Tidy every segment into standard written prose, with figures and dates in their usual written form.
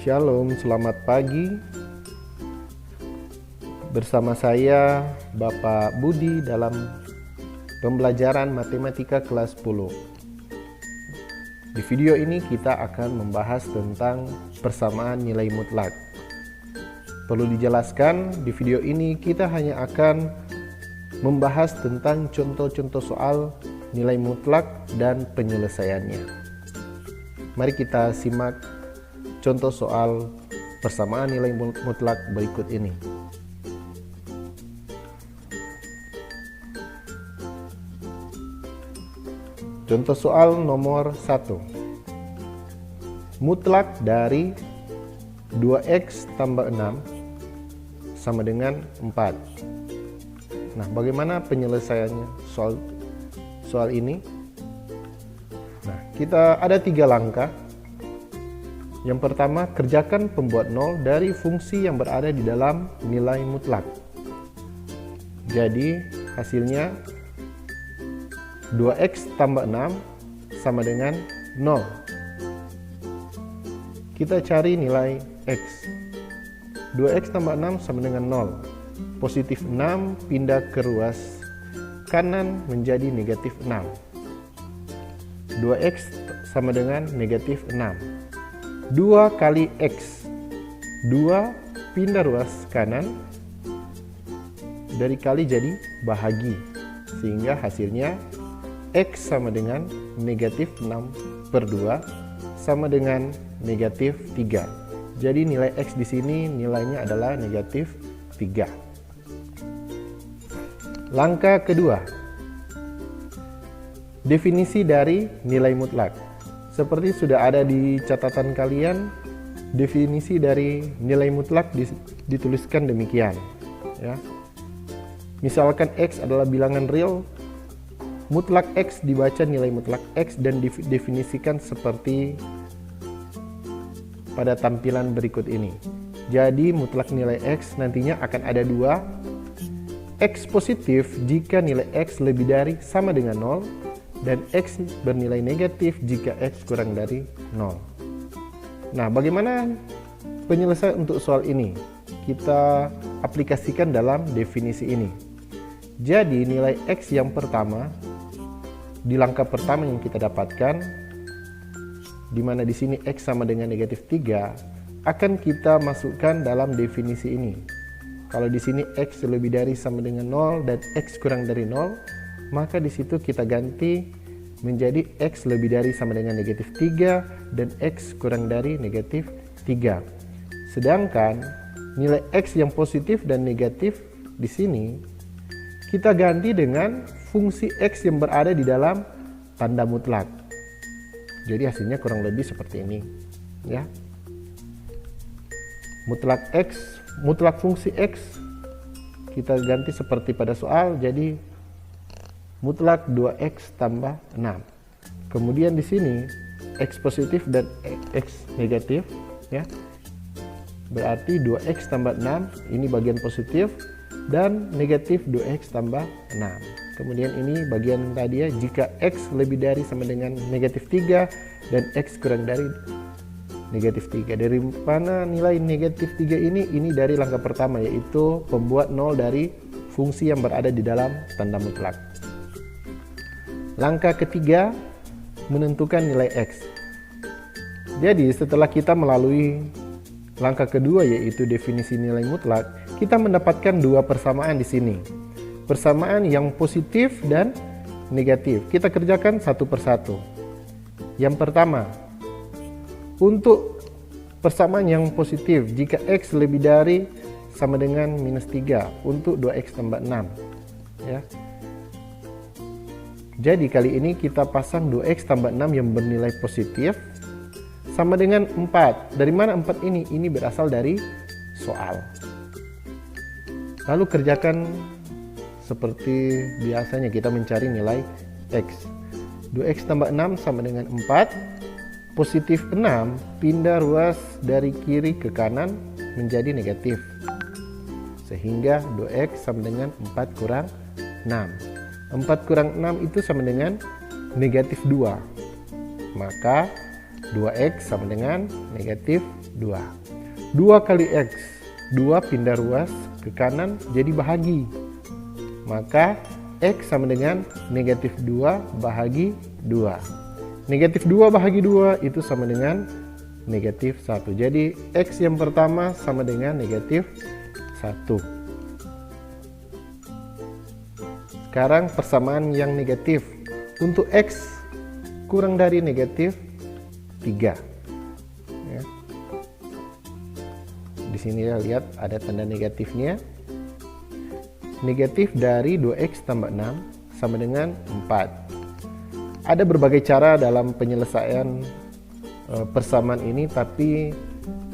Shalom, selamat pagi. Bersama saya Bapak Budi dalam pembelajaran matematika kelas 10. Di video ini kita akan membahas tentang persamaan nilai mutlak. Perlu dijelaskan, di video ini kita hanya akan membahas tentang contoh-contoh soal nilai mutlak dan penyelesaiannya. Mari kita simak contoh soal persamaan nilai mutlak berikut ini. Contoh soal nomor 1. Mutlak dari 2x tambah 6 sama dengan 4. Nah, bagaimana penyelesaiannya soal ini? Nah, kita ada 3 langkah. Yang pertama, kerjakan pembuat 0 dari fungsi yang berada di dalam nilai mutlak. Jadi, hasilnya 2x tambah 6 sama dengan 0. Kita cari nilai x. 2x tambah 6 sama dengan 0. Positif 6 pindah ke ruas kanan menjadi negatif 6. 2x sama dengan negatif 6. 2 kali x, 2 pindah ruas kanan, dari kali jadi bahagi, sehingga hasilnya x sama dengan negatif 6 per 2 sama dengan negatif 3. Jadi nilai x di sini nilainya adalah negatif 3. Langkah kedua, definisi dari nilai mutlak. Seperti sudah ada di catatan kalian, definisi dari nilai mutlak dituliskan demikian. Ya. Misalkan x adalah bilangan real, mutlak x dibaca nilai mutlak x dan didefinisikan seperti pada tampilan berikut ini. Jadi mutlak nilai x nantinya akan ada 2. X positif jika nilai x lebih dari sama dengan 0. Dan x bernilai negatif jika x kurang dari 0. Nah, bagaimana penyelesaian untuk soal ini? Kita aplikasikan dalam definisi ini. Jadi, nilai x yang pertama, di langkah pertama yang kita dapatkan, di mana di sini x sama dengan negatif 3, akan kita masukkan dalam definisi ini. Kalau di sini x lebih dari sama dengan 0 dan x kurang dari 0, maka di situ kita ganti menjadi x lebih dari sama dengan negatif 3 dan x kurang dari negatif 3. Sedangkan nilai x yang positif dan negatif di sini kita ganti dengan fungsi x yang berada di dalam tanda mutlak. Jadi hasilnya kurang lebih seperti ini, ya. Mutlak fungsi x kita ganti seperti pada soal, jadi mutlak 2x tambah 6. Kemudian di sini x positif dan x negatif, ya. Berarti 2x tambah 6 ini bagian positif dan negatif 2x tambah 6. Kemudian ini bagian tadi ya, jika x lebih dari sama dengan negatif 3 dan x kurang dari negatif 3. Dari mana nilai negatif 3 ini? Ini dari langkah pertama, yaitu pembuat 0 dari fungsi yang berada di dalam tanda mutlak. Langkah ketiga, menentukan nilai x. Jadi setelah kita melalui langkah kedua, yaitu definisi nilai mutlak, kita mendapatkan 2 persamaan di sini. Persamaan yang positif dan negatif. Kita kerjakan satu persatu. Yang pertama, untuk persamaan yang positif, jika x lebih dari sama dengan minus 3 untuk 2x tambah 6. Ya. Jadi kali ini kita pasang 2x tambah 6 yang bernilai positif sama dengan 4. Dari mana 4 ini? Ini berasal dari soal. Lalu kerjakan seperti biasanya, kita mencari nilai x. 2x tambah 6 sama dengan 4. Positif 6 pindah ruas dari kiri ke kanan menjadi negatif. Sehingga 2x sama dengan 4 kurang 6. 4 kurang 6 itu sama dengan negatif 2. Maka 2x sama dengan negatif 2. 2 kali x, 2 pindah ruas ke kanan jadi bahagi. Maka x sama dengan negatif 2 bahagi 2. Negatif 2 bahagi 2 itu sama dengan negatif 1. Jadi x yang pertama sama dengan negatif 1. Sekarang persamaan yang negatif. Untuk x kurang dari negatif 3. Ya. Di sini lihat ada tanda negatifnya. Negatif dari 2x tambah 6 sama dengan 4. Ada berbagai cara dalam penyelesaian persamaan ini, tapi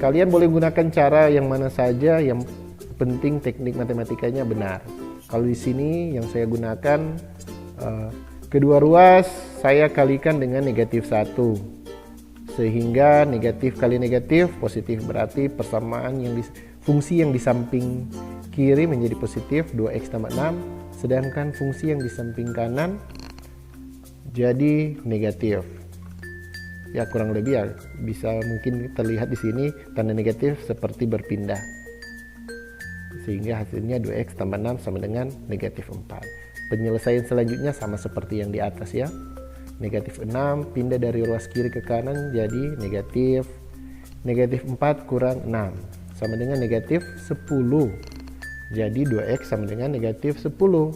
kalian boleh gunakan cara yang mana saja, yang penting teknik matematikanya benar. Kalau di sini yang saya gunakan kedua ruas saya kalikan dengan negatif 1, sehingga negatif kali negatif positif, berarti persamaan fungsi yang di samping kiri menjadi positif 2x tambah 6, sedangkan fungsi yang di samping kanan jadi negatif. Ya kurang lebih ya, bisa mungkin terlihat di sini tanda negatif seperti berpindah, sehingga hasilnya 2x tambah 6 sama dengan negatif 4. Penyelesaian selanjutnya sama seperti yang di atas ya. Negatif 6 pindah dari ruas kiri ke kanan jadi negatif. Negatif 4 kurang 6 sama dengan negatif 10. Jadi 2x sama dengan negatif 10. 2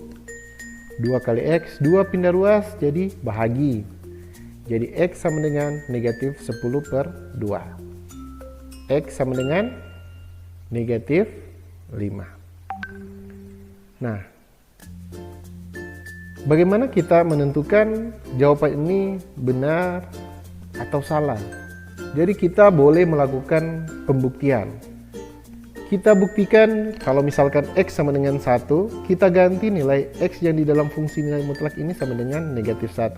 kali x, 2 pindah ruas jadi bahagi. Jadi x sama dengan negatif 10 per 2. X sama dengan negatif 5. Nah, bagaimana kita menentukan jawaban ini benar atau salah? Jadi kita boleh melakukan pembuktian. Kita buktikan kalau misalkan x sama dengan 1, kita ganti nilai x yang di dalam fungsi nilai mutlak ini sama dengan negatif 1.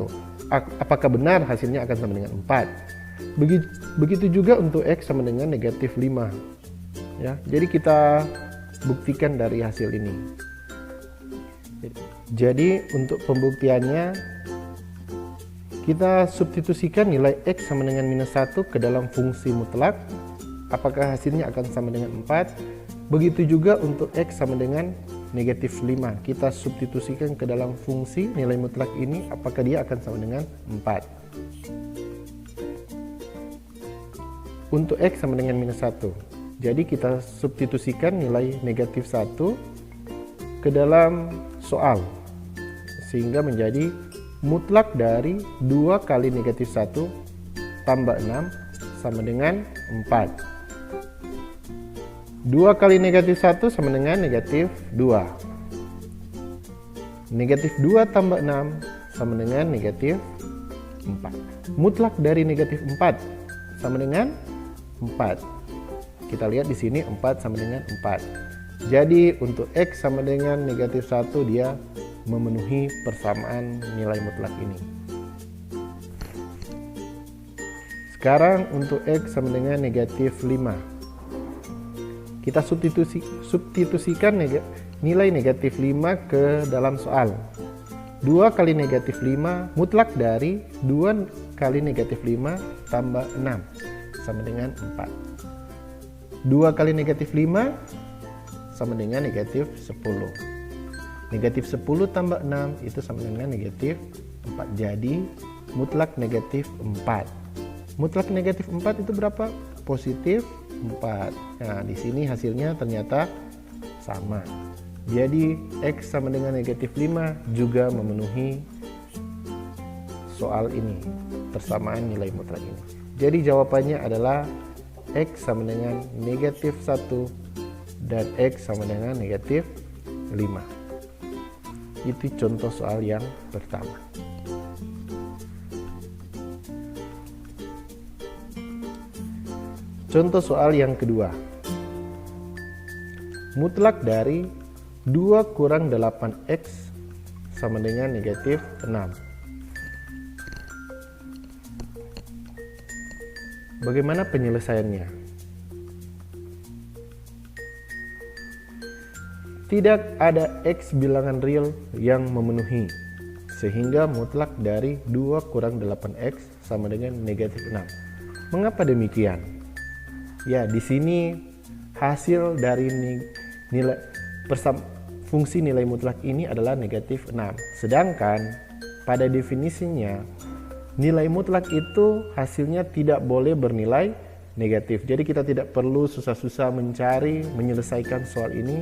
Apakah benar hasilnya akan sama dengan 4? Begitu juga untuk x sama dengan negatif 5. Ya, jadi kita buktikan dari hasil ini. Jadi untuk pembuktiannya kita substitusikan nilai x sama dengan minus 1 ke dalam fungsi mutlak. Apakah hasilnya akan sama dengan 4? Begitu juga untuk x sama dengan negatif 5. Kita substitusikan ke dalam fungsi nilai mutlak ini, apakah dia akan sama dengan 4? Untuk x sama dengan minus 1. Jadi kita substitusikan nilai negatif 1 ke dalam soal, sehingga menjadi mutlak dari 2 kali negatif 1 tambah 6 sama dengan 4. 2 kali negatif 1 sama dengan negatif 2. Negatif 2 tambah 6 sama dengan negatif 4. Mutlak dari negatif 4 sama dengan 4. Kita lihat di sini 4 sama dengan 4. Jadi untuk x sama dengan negatif 1 dia memenuhi persamaan nilai mutlak ini. Sekarang untuk x sama dengan negatif 5. Kita substitusikan nilai negatif 5 ke dalam soal. 2 kali negatif 5 mutlak dari 2 kali negatif 5 tambah 6 sama dengan 4. 2 kali negatif 5 sama dengan negatif 10. Negatif 10 tambah 6 itu sama dengan negatif 4. Jadi mutlak negatif 4. Mutlak negatif 4 itu berapa? Positif 4. Nah, di sini hasilnya ternyata sama. Jadi x sama dengan negatif 5 juga memenuhi soal ini, persamaan nilai mutlak ini. Jadi jawabannya adalah x sama dengan negatif 1 dan x sama dengan negatif 5. Itu contoh soal yang pertama. Contoh soal yang kedua. Mutlak dari 2 kurang 8x sama dengan negatif 6. Bagaimana penyelesaiannya? Tidak ada x bilangan real yang memenuhi, sehingga mutlak dari 2 kurang 8x sama dengan negatif 6. Mengapa demikian? Ya, di sini hasil dari nilai fungsi nilai mutlak ini adalah negatif 6. Sedangkan pada definisinya nilai mutlak itu hasilnya tidak boleh bernilai negatif. Jadi kita tidak perlu susah-susah menyelesaikan soal ini.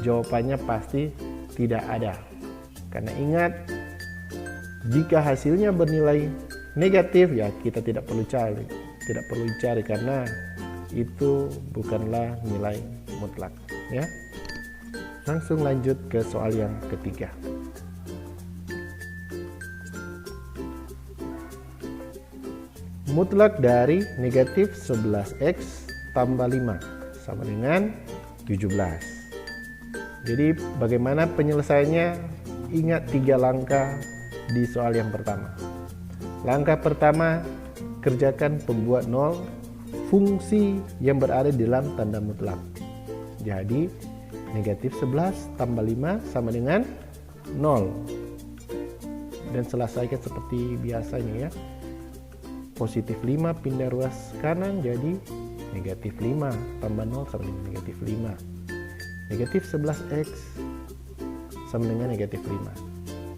Jawabannya pasti tidak ada. Karena ingat, jika hasilnya bernilai negatif, ya kita tidak perlu cari karena itu bukanlah nilai mutlak, ya. Langsung lanjut ke soal yang ketiga. Mutlak dari negatif 11x tambah 5 sama dengan 17. Jadi bagaimana penyelesaiannya? Ingat 3 langkah di soal yang pertama. Langkah pertama, kerjakan pembuat 0 fungsi yang berada di dalam tanda mutlak. Jadi negatif 11 tambah 5 sama dengan 0. Dan selesaikan seperti biasanya, ya. Positif 5 pindah ruas kanan jadi negatif 5 tambah 0 sama dengan negatif 5. Negatif 11x sama dengan negatif 5.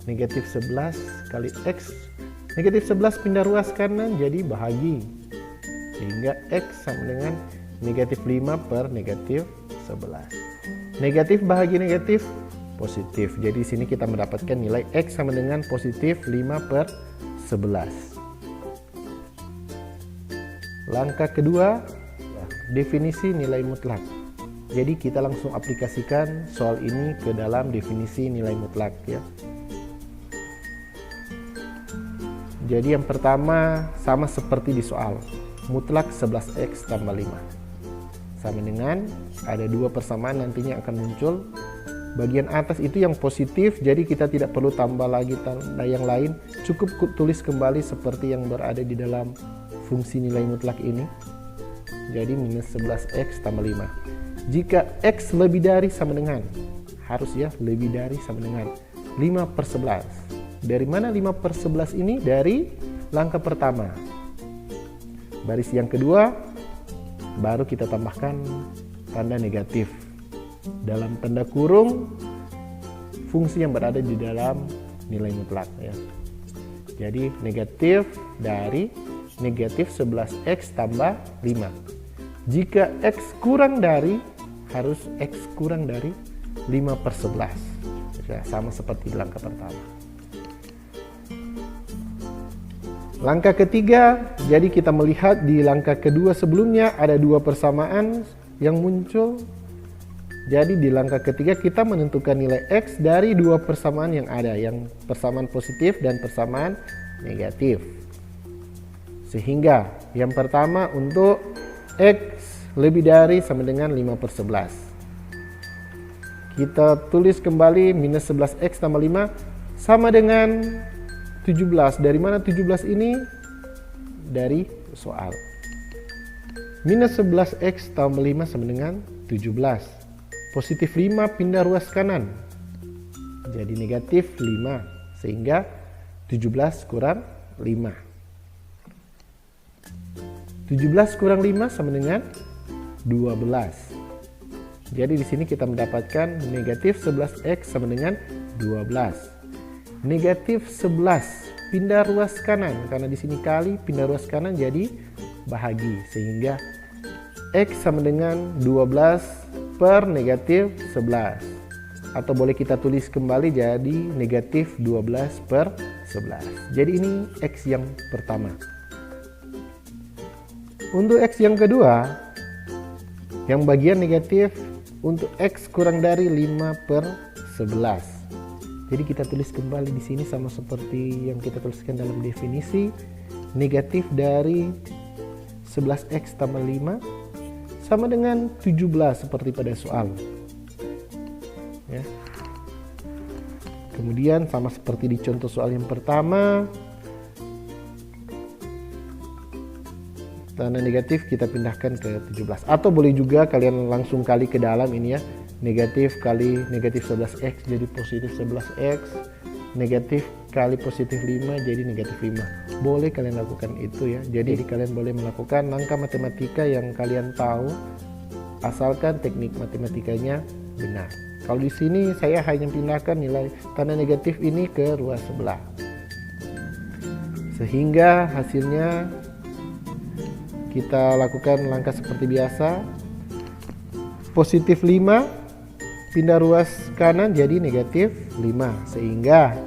Negatif 11 kali x, negatif 11 pindah ruas kanan jadi bahagi, sehingga x sama dengan negatif 5 per negatif 11. Negatif bahagi negatif positif, jadi di sini kita mendapatkan nilai x sama dengan positif 5 per 11. Langkah kedua, definisi nilai mutlak. Jadi kita langsung aplikasikan soal ini ke dalam definisi nilai mutlak, ya. Jadi yang pertama sama seperti di soal, mutlak 11x tambah 5 sama dengan ada 2 persamaan nantinya akan muncul. Bagian atas itu yang positif, jadi kita tidak perlu tambah lagi tanda yang lain, cukup tulis kembali seperti yang berada di dalam fungsi nilai mutlak ini. Jadi minus 11x tambah 5. Jika x lebih dari sama dengan, harus ya lebih dari sama dengan 5 per 11. Dari mana 5 per 11 ini? Dari langkah pertama. Baris yang kedua, baru kita tambahkan tanda negatif. Dalam tanda kurung, fungsi yang berada di dalam nilai mutlak, ya. Jadi negatif dari negatif 11x tambah 5. Jika x kurang dari, harus x kurang dari 5 per 11. Ya, sama seperti di langkah pertama. Langkah ketiga, jadi kita melihat di langkah kedua sebelumnya ada 2 persamaan yang muncul. Jadi di langkah ketiga kita menentukan nilai x dari 2 persamaan yang ada, yang persamaan positif dan persamaan negatif. Sehingga yang pertama untuk x lebih dari sama dengan 5 per 11. Kita tulis kembali minus 11x tambah 5 sama dengan 17. Dari mana 17 ini? Dari soal. Minus 11x tambah 5 sama dengan 17. Positif 5 pindah ruas kanan. Jadi negatif 5. Sehingga 17 kurang 5. 17 kurang 5 sama dengan 12. Jadi di sini kita mendapatkan negatif 11x sama dengan 12. Negatif 11 pindah ruas kanan, karena di sini kali pindah ruas kanan jadi bahagi, sehingga x sama dengan 12 per negatif 11. Atau boleh kita tulis kembali jadi negatif 12 per 11. Jadi ini x yang pertama. Untuk x yang kedua, yang bagian negatif, untuk x kurang dari 5 per 11. Jadi kita tulis kembali di sini sama seperti yang kita tuliskan dalam definisi. Negatif dari 11x tambah 5 sama dengan 17 seperti pada soal. Ya. Kemudian sama seperti di contoh soal yang pertama, tanda negatif kita pindahkan ke 17. Atau boleh juga kalian langsung kali ke dalam ini, ya. Negatif kali negatif 11x jadi positif 11x. Negatif kali positif 5 jadi negatif 5. Boleh kalian lakukan itu ya. Jadi kalian boleh melakukan langkah matematika yang kalian tahu, asalkan teknik matematikanya benar. Kalau di sini saya hanya pindahkan nilai tanda negatif ini ke ruas sebelah, sehingga hasilnya kita lakukan langkah seperti biasa. Positif 5 pindah ruas kanan jadi negatif 5, sehingga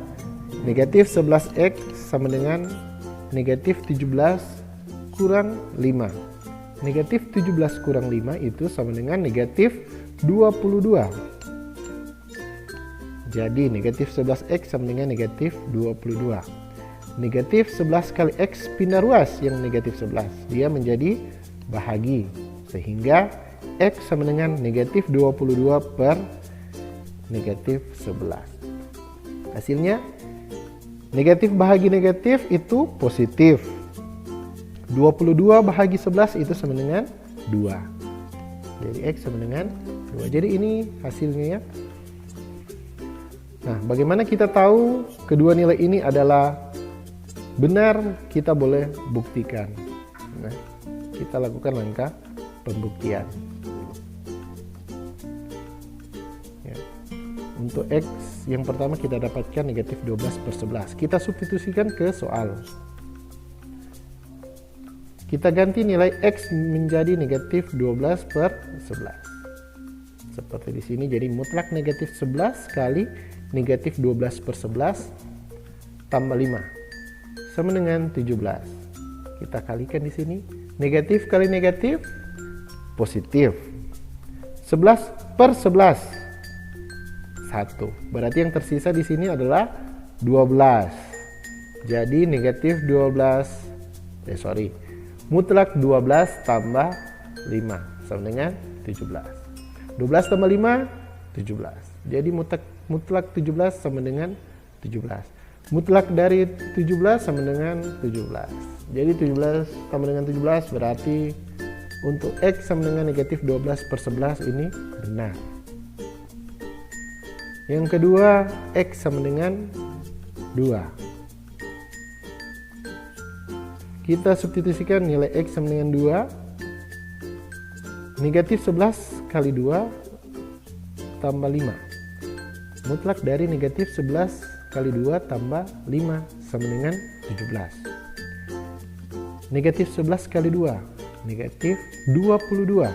negatif 11x sama dengan negatif 17 kurang 5. Negatif 17 kurang 5 itu sama dengan negatif 22. Jadi negatif 11x sama dengan negatif 22. Negatif 11 kali x pindah ruas yang negatif 11, dia menjadi bahagi, sehingga x sama dengan negatif 22 per negatif 11. Hasilnya negatif bahagi negatif itu positif. 22 bahagi 11 itu sama dengan 2. Jadi x sama dengan 2. Jadi ini hasilnya ya. Nah, bagaimana kita tahu kedua nilai ini adalah benar? Kita boleh buktikan. Nah, kita lakukan langkah pembuktian. Ya. Untuk x yang pertama kita dapatkan negatif 12 per 11. Kita substitusikan ke soal. Kita ganti nilai x menjadi negatif 12 per 11. Seperti di sini, jadi mutlak negatif 11 kali negatif 12 per 11 tambah 5 sama dengan 17. Kita kalikan di sini. Negatif kali negatif positif. 11 per 11 1. Berarti yang tersisa di sini adalah 12. Jadi negatif 12 mutlak 12 tambah 5 sama dengan 17. 12 tambah 5 17. Jadi mutlak 17 sama dengan 17. Mutlak dari 17 sama dengan 17. Jadi 17 sama dengan 17 berarti untuk x sama dengan negatif 12 per 11 ini benar. Yang kedua, x sama dengan 2. Kita substitusikan nilai x sama dengan 2. Negatif 11 kali 2 tambah 5. Mutlak dari negatif 11 kali 2 tambah 5 sama dengan 17. Negatif 11 kali 2 negatif 22.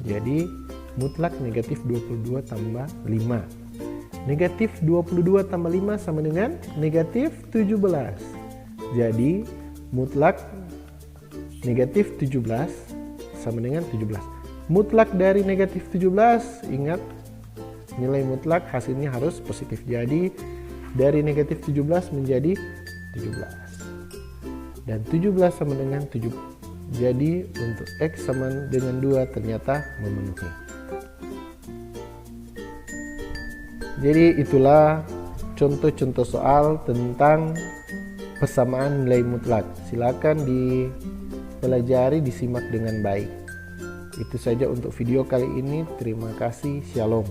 Jadi mutlak negatif 22 tambah 5. Negatif 22 tambah 5 sama dengan negatif 17. Jadi mutlak negatif 17 sama dengan 17. Mutlak dari negatif 17, ingat nilai mutlak hasilnya harus positif. Jadi dari negatif 17 menjadi 17. Dan 17 sama dengan 7. Jadi untuk x sama dengan 2 ternyata memenuhi. Jadi itulah contoh-contoh soal tentang persamaan nilai mutlak. Silakan dipelajari, disimak dengan baik. Itu saja untuk video kali ini. Terima kasih. Shalom.